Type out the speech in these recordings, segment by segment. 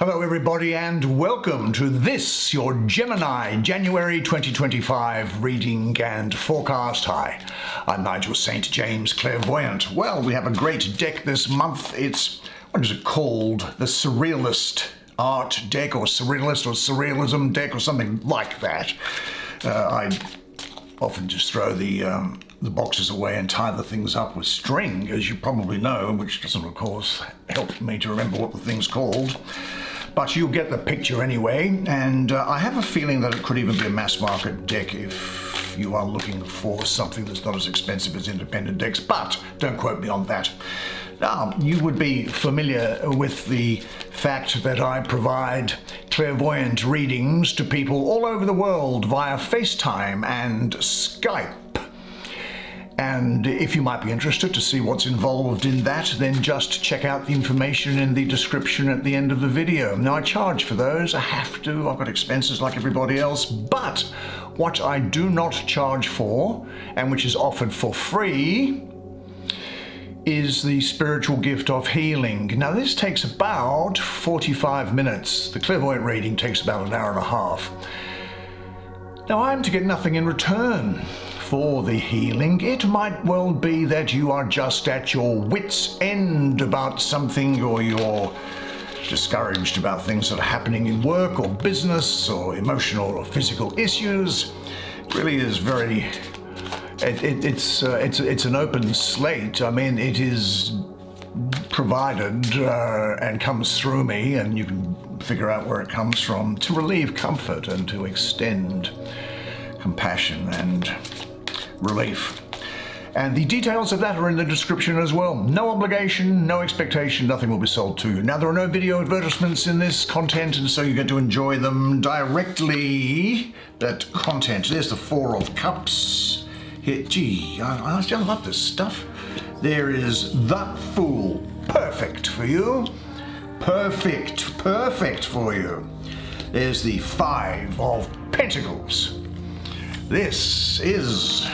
Hello everybody and welcome to this, your Gemini January 2025 reading and forecast. Hi, I'm Nigel Saint James, Clairvoyant. Well, we have a great deck this month. It's, what is it called? The Surrealist Art deck, or Surrealist or Surrealism deck, or something like that. I often just throw the boxes away and tie the things up with string, as you probably know, which doesn't, of course, help me to remember what the thing's called. But you'll get the picture anyway, and I have a feeling that it could even be a mass market deck if you are looking for something that's not as expensive as independent decks, but don't quote me on that. Now, you would be familiar with the fact that I provide clairvoyant readings to people all over the world via FaceTime and Skype. And if you might be interested to see what's involved in that, then just check out the information in the description at the end of the video. Now, I charge for those. I have to. I've got expenses like everybody else. But what I do not charge for, and which is offered for free, is the spiritual gift of healing. Now, this takes about 45 minutes. The clairvoyant reading takes about an hour and a half. Now, I'm to get nothing in return for the healing. It might well be that you are just at your wit's end about something, or you're discouraged about things that are happening in work or business or emotional or physical issues. It really is very, it's an open slate. I mean, it is provided and comes through me, and you can figure out where it comes from, to relieve comfort and to extend compassion and relief. And the details of that are in the description as well. No obligation, no expectation, nothing will be sold to you. Now, there are no video advertisements in this content, and so you get to enjoy them directly. That content, there's the Four of Cups. Here, gee, I love this stuff. There is the Fool. Perfect for you. Perfect for you. There's the Five of Pentacles. This is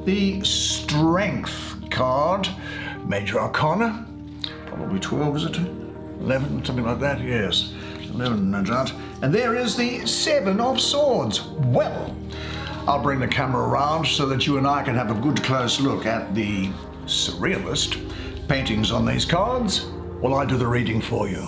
the Strength card. Major Arcana, probably 12, is it? 11, something like that, yes. 11, no doubt. And there is the Seven of Swords. Well, I'll bring the camera around so that you and I can have a good close look at the surrealist paintings on these cards while I do the reading for you.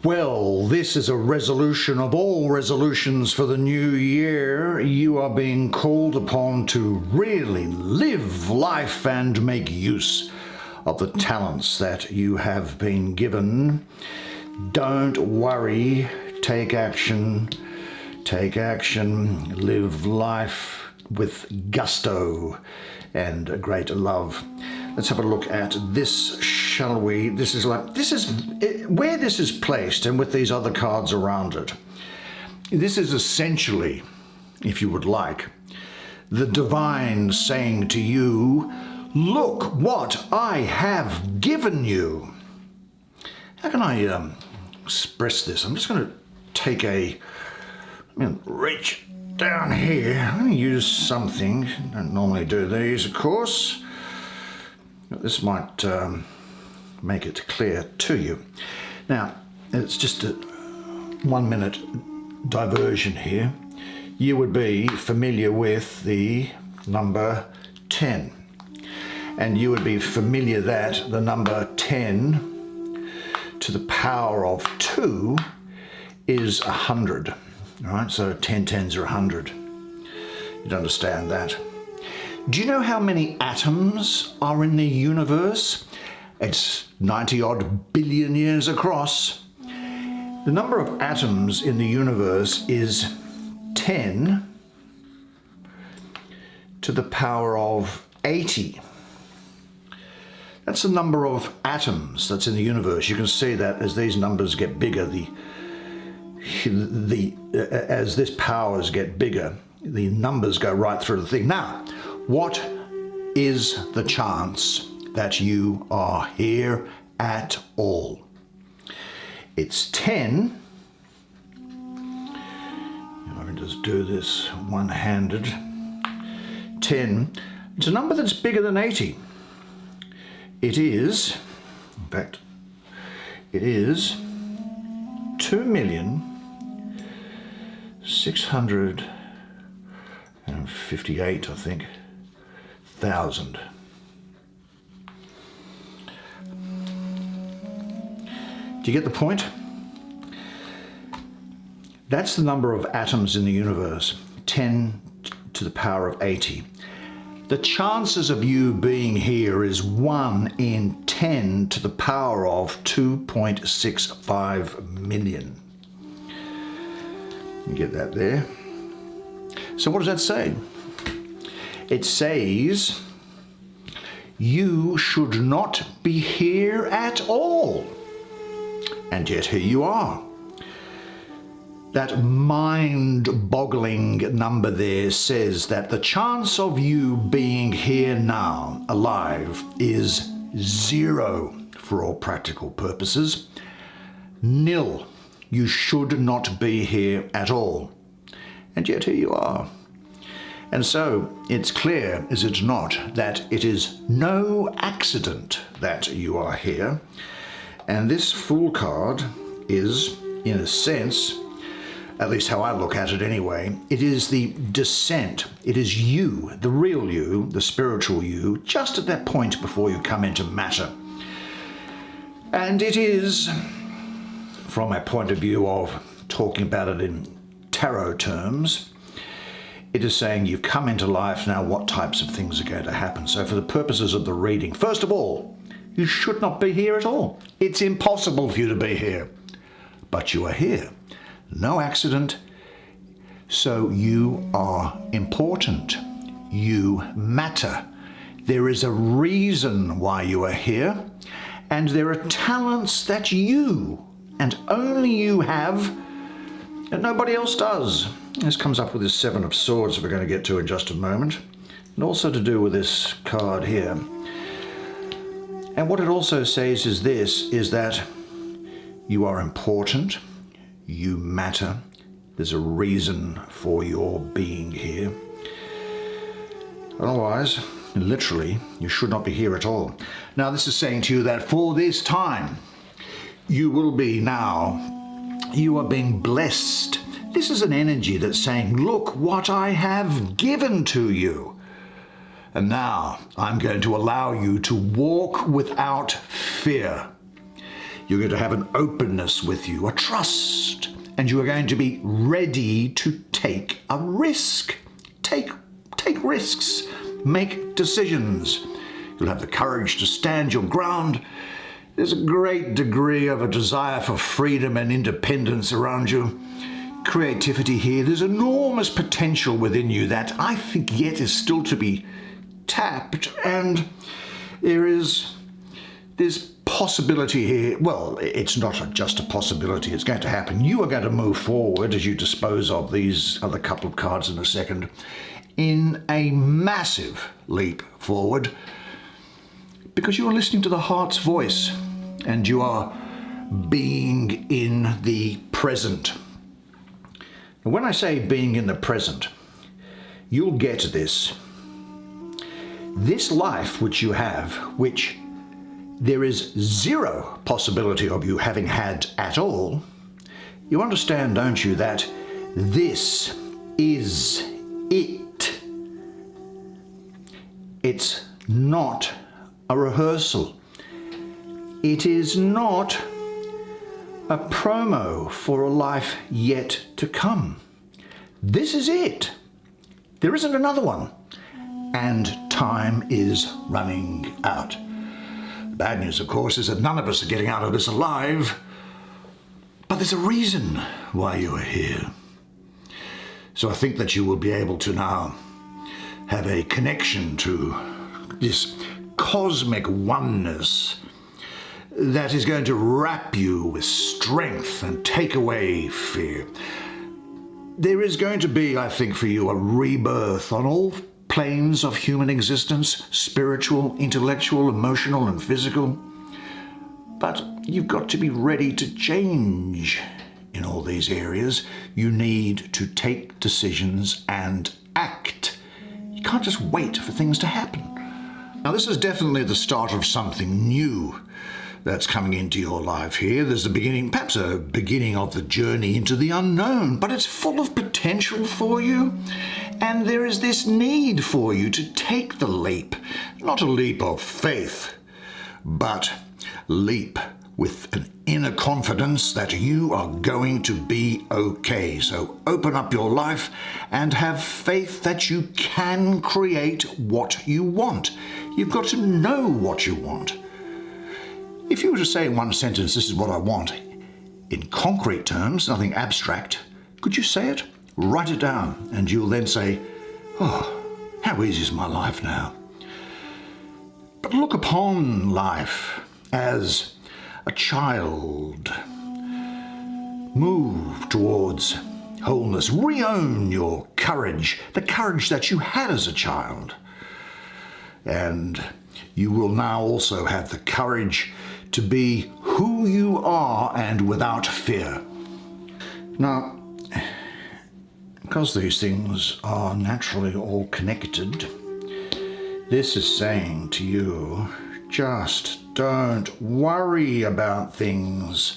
Well, this is a resolution of all resolutions for the new year. You are being called upon to really live life and make use of the talents that you have been given. Don't worry, take action, live life with gusto and great love. Let's have a look at this, shall we? This is where this is placed, and with these other cards around it. This is essentially, if you would like, the divine saying to you, look what I have given you. How can I express this? I'm just going to take reach down here. I'm going to use something. I don't normally do these, of course. This might make it clear to you. Now, it's just a 1 minute diversion here. You would be familiar with the number 10. And you would be familiar that the number 10 to the power of 2 is 100. All right, so 10 tens are 100. You'd understand that. Do you know how many atoms are in the universe? It's 90 odd billion years across. The number of atoms in the universe is 10 to the power of 80. That's the number of atoms that's in the universe. You can see that as these numbers get bigger, as this powers get bigger, the numbers go right through the thing. Now, what is the chance that you are here at all? It's 10. I can just do this one-handed. 10. It's a number that's bigger than 80. It is, in fact, it is 2,658,000, I think, thousand. Do you get the point? That's the number of atoms in the universe, 10 to the power of 80. The chances of you being here is 1 in 10 to the power of 2.65 million. You get that there? So what does that say? It says you should not be here at all. And yet here you are. That mind-boggling number there says that the chance of you being here now, alive, is 0 for all practical purposes. Nil. You should not be here at all. And yet here you are. And so it's clear, is it not, that it is no accident that you are here. And this Fool card is, in a sense, at least how I look at it anyway, it is the descent. It is you, the real you, the spiritual you, just at that point before you come into matter. And it is, from a point of view of talking about it in tarot terms, it is saying you've come into life, now what types of things are going to happen. So for the purposes of the reading, first of all, you should not be here at all. It's impossible for you to be here. But you are here. No accident. So you are important. You matter. There is a reason why you are here. And there are talents that you, and only you have, that nobody else does. This comes up with this 7 of Swords that we're going to get to in just a moment. And also to do with this card here. And what it also says is this, is that you are important, you matter, there's a reason for your being here. Otherwise, literally, you should not be here at all. Now, this is saying to you that for this time, you will be now, you are being blessed. This is an energy that's saying, look what I have given to you. And now I'm going to allow you to walk without fear. You're going to have an openness with you, a trust, and you are going to be ready to take a risk. Take risks, make decisions. You'll have the courage to stand your ground. There's a great degree of a desire for freedom and independence around you. Creativity here. There's enormous potential within you that I think yet is still to be tapped, and there's possibility here. Well, it's not just a possibility, it's going to happen. You are going to move forward as you dispose of these other couple of cards in a second in a massive leap forward, because you are listening to the heart's voice and you are being in the present. And when I say being in the present, you'll get this. This life which you have, which there is 0 possibility of you having had at all, you understand, don't you, that this is it. It's not a rehearsal. It is not a promo for a life yet to come. This is it. There isn't another one. And time is running out. The bad news, of course, is that none of us are getting out of this alive, but there's a reason why you are here. So I think that you will be able to now have a connection to this cosmic oneness that is going to wrap you with strength and take away fear. There is going to be, I think, for you a rebirth on all planes of human existence, spiritual, intellectual, emotional, and physical. But you've got to be ready to change in all these areas. You need to take decisions and act. You can't just wait for things to happen. Now, this is definitely the start of something new. that's coming into your life here. There's a beginning, perhaps a beginning of the journey into the unknown, but it's full of potential for you. And there is this need for you to take the leap, not a leap of faith, but leap with an inner confidence that you are going to be okay. So open up your life and have faith that you can create what you want. You've got to know what you want. If you were to say in one sentence, this is what I want, in concrete terms, nothing abstract, could you say it? Write it down, and you'll then say, oh, how easy is my life now? But look upon life as a child. Move towards wholeness. Re-own your courage, the courage that you had as a child. And you will now also have the courage to be who you are and without fear. Now, because these things are naturally all connected, this is saying to you, just don't worry about things.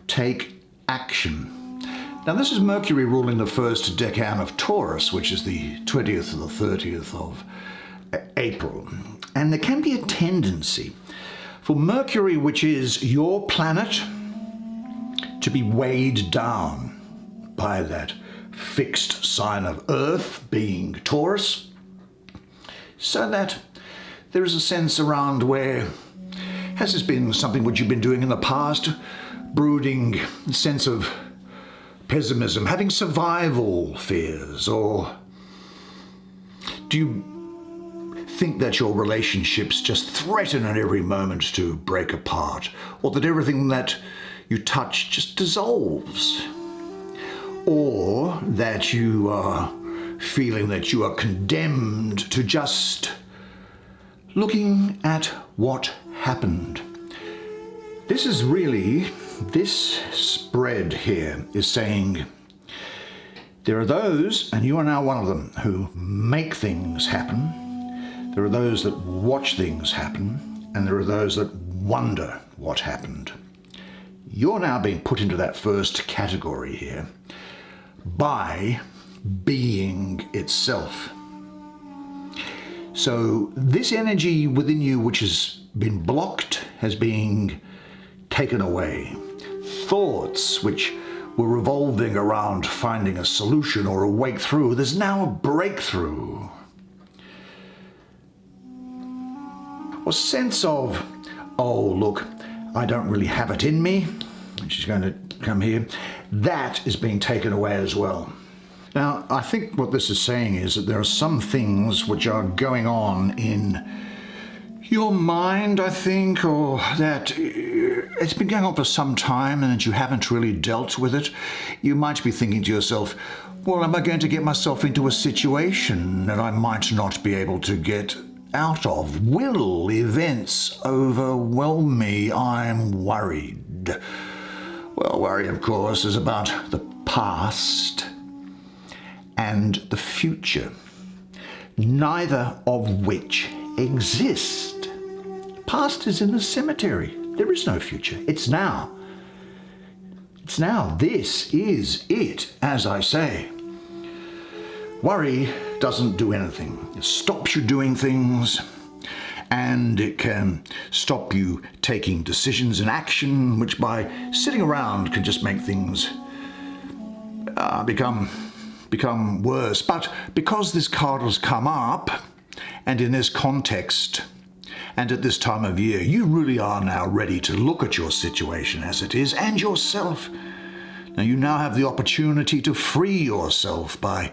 Take action. Now, this is Mercury ruling the first decan of Taurus, which is the 20th to the 30th of April. And there can be a tendency for Mercury, which is your planet, to be weighed down by that fixed sign of Earth, being Taurus, so that there is a sense around where, has this been something which you've been doing in the past, brooding sense of pessimism, having survival fears, or do you think that your relationships just threaten at every moment to break apart, or that everything that you touch just dissolves, or that you are feeling that you are condemned to just looking at what happened? This is really, this spread here is saying there are those, and you are now one of them, who make things happen. There are those that watch things happen, and there are those that wonder what happened. You're now being put into that first category here by being itself. So this energy within you which has been blocked has been taken away. Thoughts which were revolving around finding a solution or a way through, there's now a breakthrough. Or sense of, oh, look, I don't really have it in me, which is going to come here, that is being taken away as well. Now, I think what this is saying is that there are some things which are going on in your mind, I think, or that it's been going on for some time and that you haven't really dealt with it. You might be thinking to yourself, well, am I going to get myself into a situation that I might not be able to get out of? Will events overwhelm me? I'm worried. Well, worry, of course, is about the past and the future, neither of which exist. Past is in the cemetery. There is no future. It's now. It's now. This is it, as I say. Worry doesn't do anything. It stops you doing things, and it can stop you taking decisions and action, which by sitting around can just make things become worse. But because this card has come up, and in this context, and at this time of year, you really are now ready to look at your situation as it is and yourself. Now you now have the opportunity to free yourself by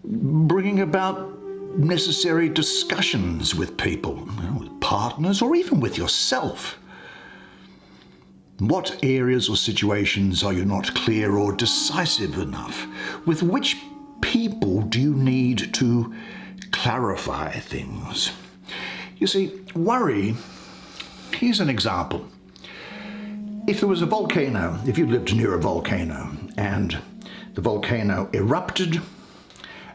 bringing about necessary discussions with people, with partners, or even with yourself. What areas or situations are you not clear or decisive enough? With which people do you need to clarify things? You see, worry, here's an example. If there was a volcano, if you lived near a volcano and the volcano erupted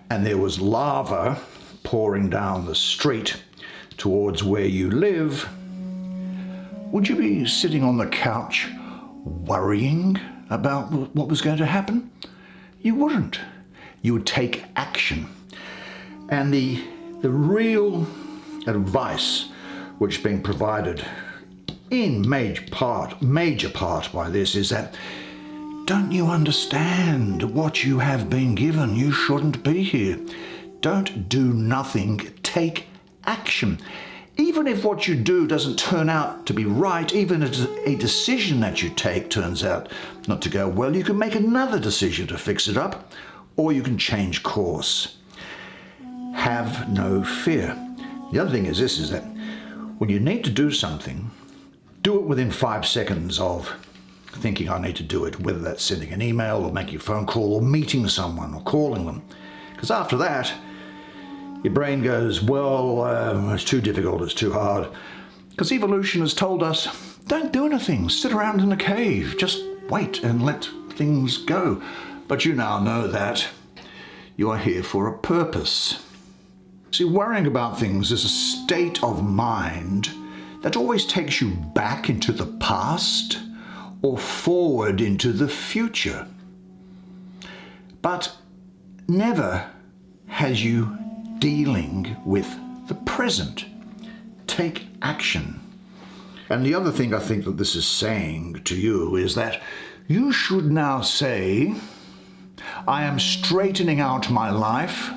and there was lava pouring down the street towards where you live, would you be sitting on the couch worrying about what was going to happen? You wouldn't. You would take action. And the real advice which is being provided in major part by this is that, don't you understand what you have been given? You shouldn't be here. Don't do nothing. Take action. Even if what you do doesn't turn out to be right, even if a decision that you take turns out not to go well, you can make another decision to fix it up, or you can change course. Have no fear. The other thing is this, is that when you need to do something, do it within 5 seconds of thinking I need to do it, whether that's sending an email or making a phone call or meeting someone or calling them. Because after that, your brain goes, well, it's too difficult, it's too hard. Because evolution has told us, don't do anything, sit around in a cave, just wait and let things go. But you now know that you are here for a purpose. See, worrying about things is a state of mind that always takes you back into the past or forward into the future, but never has you dealing with the present. Take action. And the other thing I think that this is saying to you is that you should now say, I am straightening out my life.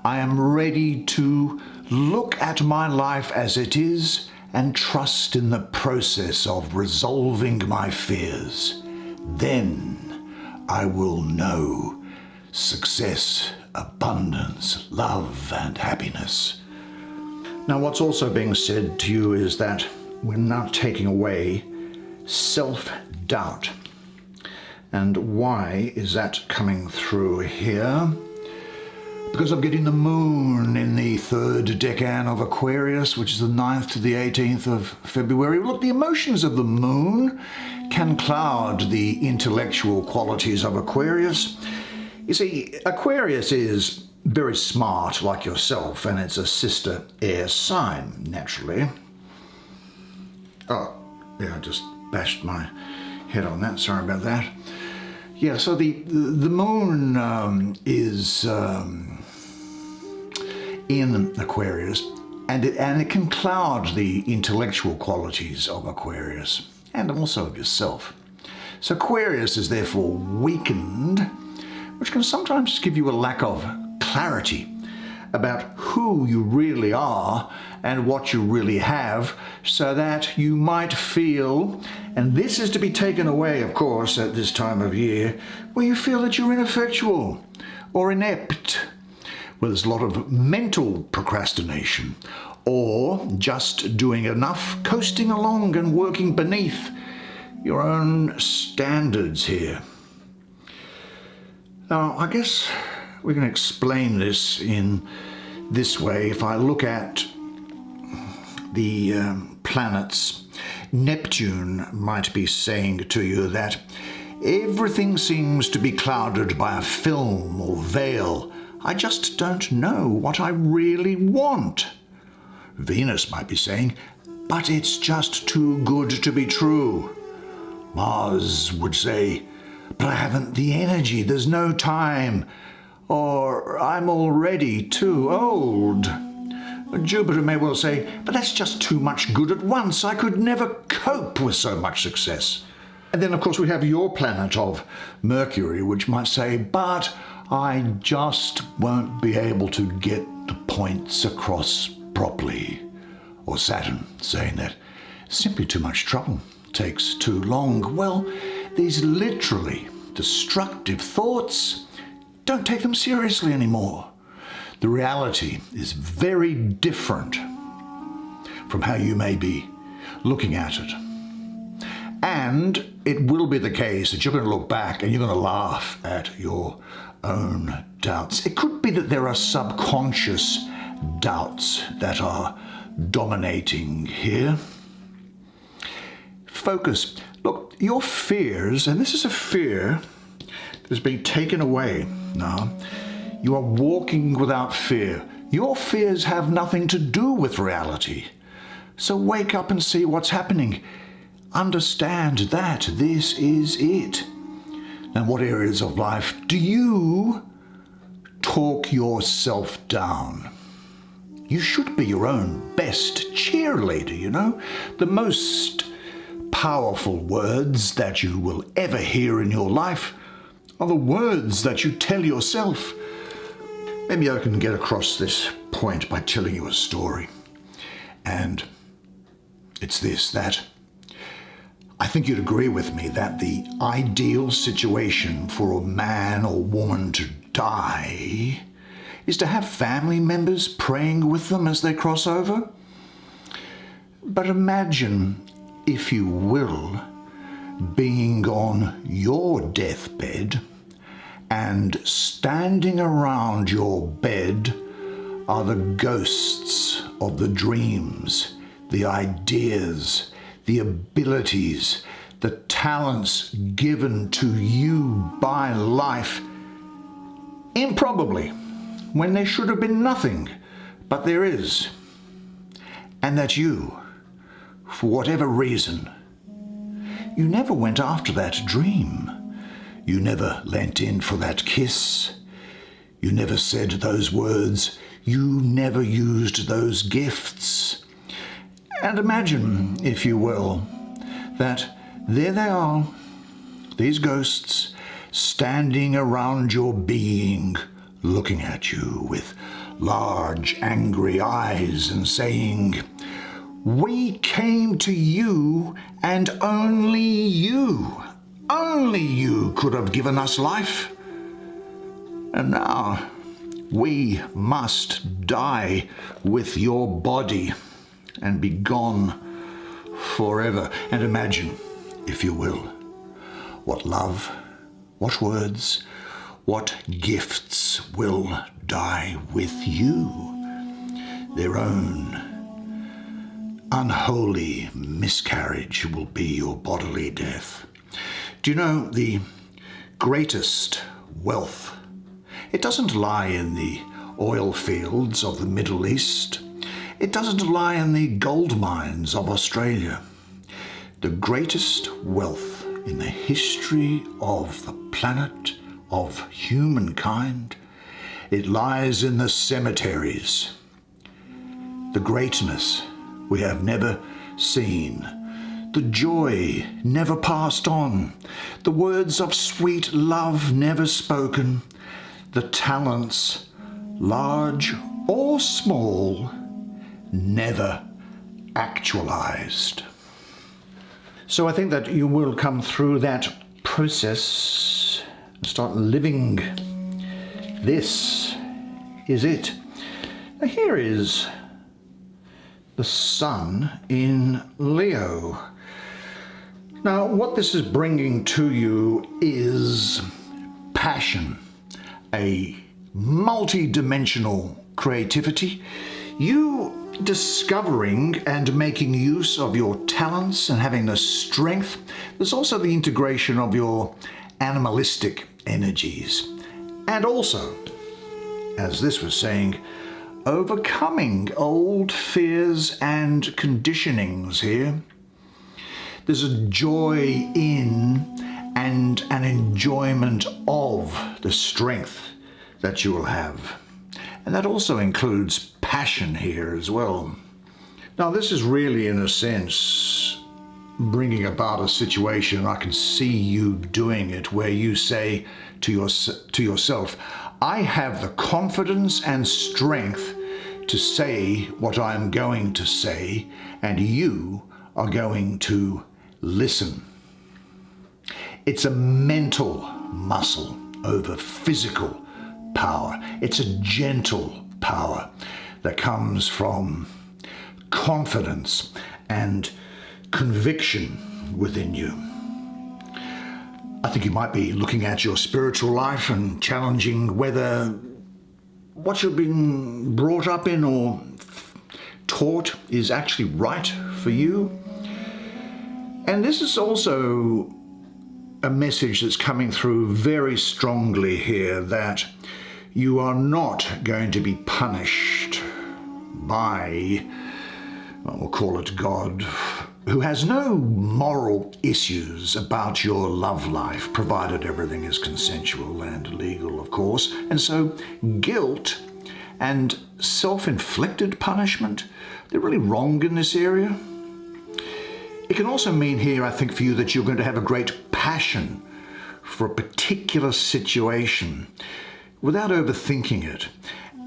I am ready to look at my life as it is and trust in the process of resolving my fears. Then I will know success, abundance, love, and happiness. Now, what's also being said to you is that we're now taking away self-doubt. And why is that coming through here? Because I'm getting the moon in the third decan of Aquarius, which is the 9th to the 18th of February. Look, the emotions of the moon can cloud the intellectual qualities of Aquarius. You see, Aquarius is very smart like yourself, and it's a sister air sign, naturally. Oh, yeah, I just bashed my head on that. Sorry about that. Yeah, so the moon is in Aquarius, and it can cloud the intellectual qualities of Aquarius and also of yourself. So Aquarius is therefore weakened, which can sometimes give you a lack of clarity about who you really are and what you really have, so that you might feel, and this is to be taken away, of course, at this time of year, where you feel that you're ineffectual or inept, where there's a lot of mental procrastination, or just doing enough, coasting along and working beneath your own standards here. Now, I guess we can explain this in this way. If I look at the planets, Neptune might be saying to you that everything seems to be clouded by a film or veil. I just don't know what I really want. Venus might be saying, but it's just too good to be true. Mars would say, but I haven't the energy, there's no time, or I'm already too old. Jupiter may well say, but that's just too much good at once. I could never cope with so much success. And then, of course, we have your planet of Mercury, which might say, but I just won't be able to get the points across properly. Or Saturn saying that simply too much trouble, takes too long. Well, these literally destructive thoughts, don't take them seriously anymore. The reality is very different from how you may be looking at it. And it will be the case that you're going to look back and you're going to laugh at your own doubts. It could be that there are subconscious doubts that are dominating here. Focus. Look, your fears, and this is a fear that's being taken away now. You are walking without fear. Your fears have nothing to do with reality. So wake up and see what's happening. understand that this is it. Now, what areas of life do you talk yourself down? You should be your own best cheerleader, you know. The most powerful words that you will ever hear in your life are the words that you tell yourself. Maybe I can get across this point by telling you a story. And it's this, that I think you'd agree with me that the ideal situation for a man or woman to die is to have family members praying with them as they cross over. But imagine, if you will, being on your deathbed and standing around your bed are the ghosts of the dreams, the ideas, the abilities, the talents given to you by life, improbably, when there should have been nothing, but there is. And that you, for whatever reason, you never went after that dream. You never leant in for that kiss. You never said those words. You never used those gifts. And imagine, if you will, that there they are, these ghosts, standing around your being, looking at you with large, angry eyes and saying, "We came to you, and only you could have given us life. And now we must die with your body and be gone forever." And imagine, if you will, what love, what words, what gifts will die with you. Their own unholy miscarriage will be your bodily death. Do you know the greatest wealth? It doesn't lie in the oil fields of the Middle East. It doesn't lie in the gold mines of Australia. The greatest wealth in the history of the planet, of humankind, it lies in the cemeteries. The greatness we have never seen, the joy never passed on, the words of sweet love never spoken, the talents, large or small, never actualized. So I think that you will come through that process and start living. This is it. Now here is the sun in Leo. Now, what this is bringing to you is passion, a multi-dimensional creativity, you discovering and making use of your talents and having the strength. There's also the integration of your animalistic energies. And also, as this was saying, overcoming old fears and conditionings here. There's a joy in and an enjoyment of the strength that you will have. And that also includes passion here as well. Now, this is really, in a sense, bringing about a situation, I can see you doing it, where you say to yourself, I have the confidence and strength to say what I'm going to say, and you are going to listen. It's a mental muscle over physical power. It's a gentle power that comes from confidence and conviction within you. I think you might be looking at your spiritual life and challenging whether what you've been brought up in or taught is actually right for you. And this is also a message that's coming through very strongly here, that you are not going to be punished by, we'll call it God, who has no moral issues about your love life, provided everything is consensual and legal, of course. And so guilt and self-inflicted punishment, they're really wrong in this area. It can also mean here, I think, for you that you're going to have a great passion for a particular situation without overthinking it.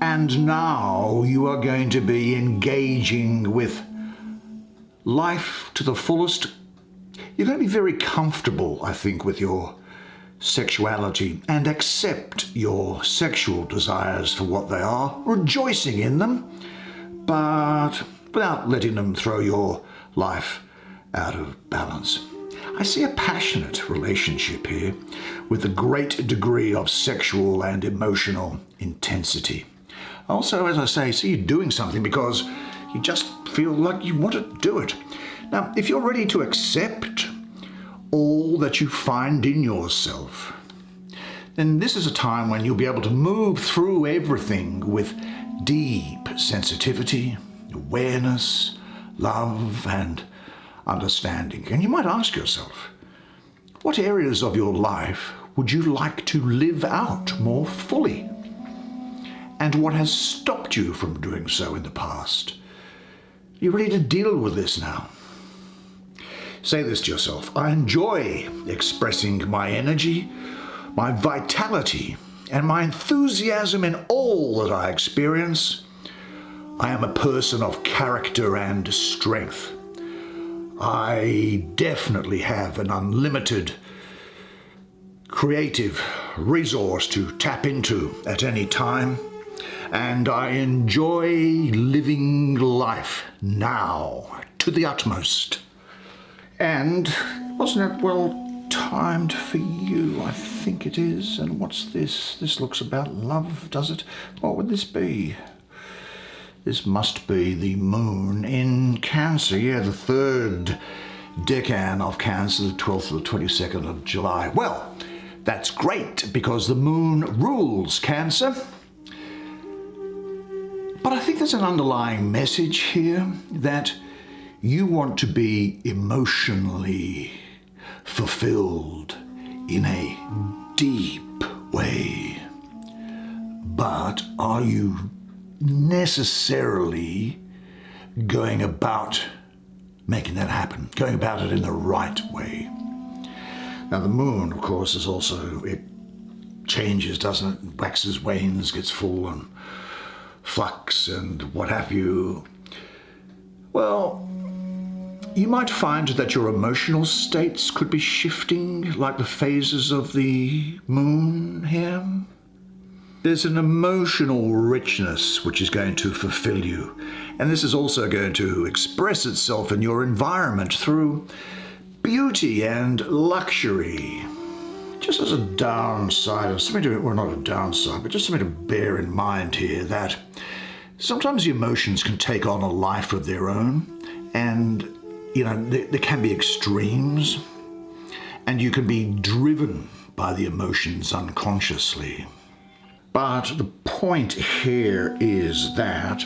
And now you are going to be engaging with life to the fullest. You're going to be very comfortable, I think, with your sexuality and accept your sexual desires for what they are, rejoicing in them, but without letting them throw your life out of balance. I see a passionate relationship here with a great degree of sexual and emotional intensity. Also, as I say, see you doing something because you just feel like you want to do it. Now, if you're ready to accept all that you find in yourself, then this is a time when you'll be able to move through everything with deep sensitivity, awareness, love, and understanding. And you might ask yourself, what areas of your life would you like to live out more fully? And what has stopped you from doing so in the past? You're ready to deal with this now. Say this to yourself: I enjoy expressing my energy, my vitality, and my enthusiasm in all that I experience. I am a person of character and strength. I definitely have an unlimited creative resource to tap into at any time, and I enjoy living life now to the utmost. And wasn't it well timed for you? I think it is. And what's this? This looks about love, does it? What would this be? This must be the moon in Cancer. Yeah, the third decan of Cancer, the 12th to the 22nd of July. Well, that's great because the moon rules Cancer. But I think there's an underlying message here that you want to be emotionally fulfilled in a deep way. But are you necessarily going about making that happen, going about it in the right way? Now, the moon, of course, is also, it changes, doesn't it? Waxes, wanes, gets full and flux and what have you. Well, you might find that your emotional states could be shifting like the phases of the moon here. There's an emotional richness which is going to fulfill you. And this is also going to express itself in your environment through beauty and luxury. Just as a downside, well, not a downside, but just something to bear in mind here, that sometimes the emotions can take on a life of their own, and there can be extremes, and you can be driven by the emotions unconsciously. But the point here is that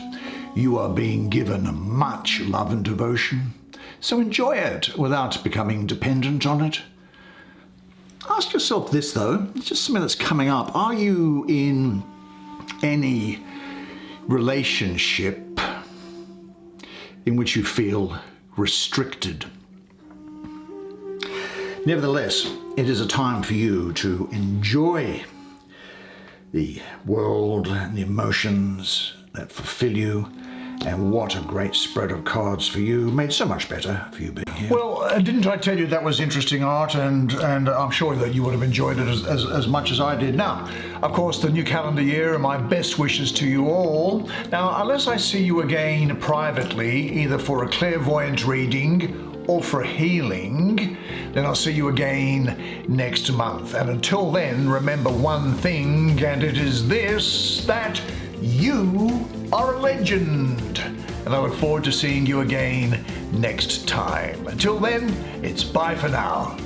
you are being given much love and devotion, so enjoy it without becoming dependent on it. Ask yourself this, though, it's just something that's coming up. Are you in any relationship in which you feel restricted? Nevertheless, it is a time for you to enjoy the world and the emotions that fulfill you. And what a great spread of cards for you. Made so much better for you being here. Well, didn't I tell you that was interesting art, and I'm sure that you would have enjoyed it as much as I did. Now, of course, the new calendar year, and my best wishes to you all. Now, unless I see you again privately, either for a clairvoyant reading or for healing, then I'll see you again next month. And until then, remember one thing, and it is this, that you are a legend. And I look forward to seeing you again next time. Until then, it's bye for now.